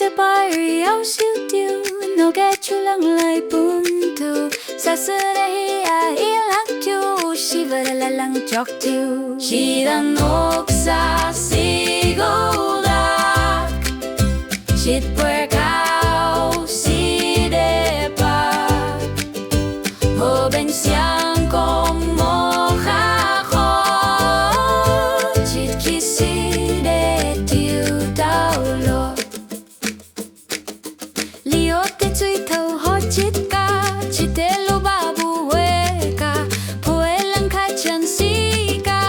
te pari au siu tiu no ke chulang lai pun tu sa su de hi a ilang tu shi va la lang chok tiu shi dan nok sa si go la chit per cao si de pa ho ben xiang kom mo kha kho chit ki si de tiu tao lo lio te chui thâu ho chit ka chit te lo ba bu we ka po e lang kha chan si ka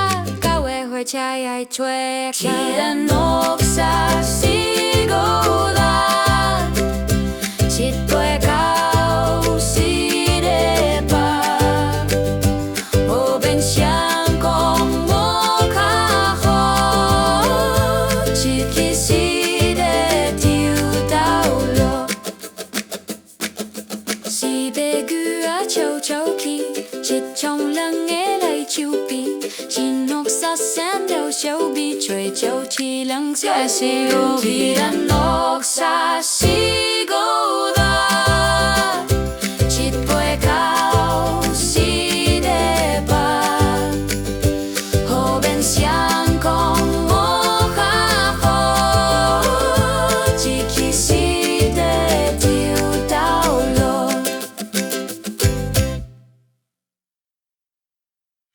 we hoi chai ai chue chi dan nok sa si go la chit pe cao si de pa ho ben xiang kom mo kha kho chit ki si de tiu tao lo si be gu a châu châu ki chit trong lăng nghe lại chiu pi chi nok sa san đâu châu bi chơi châu chi lăng sa si go chi dan nok sa si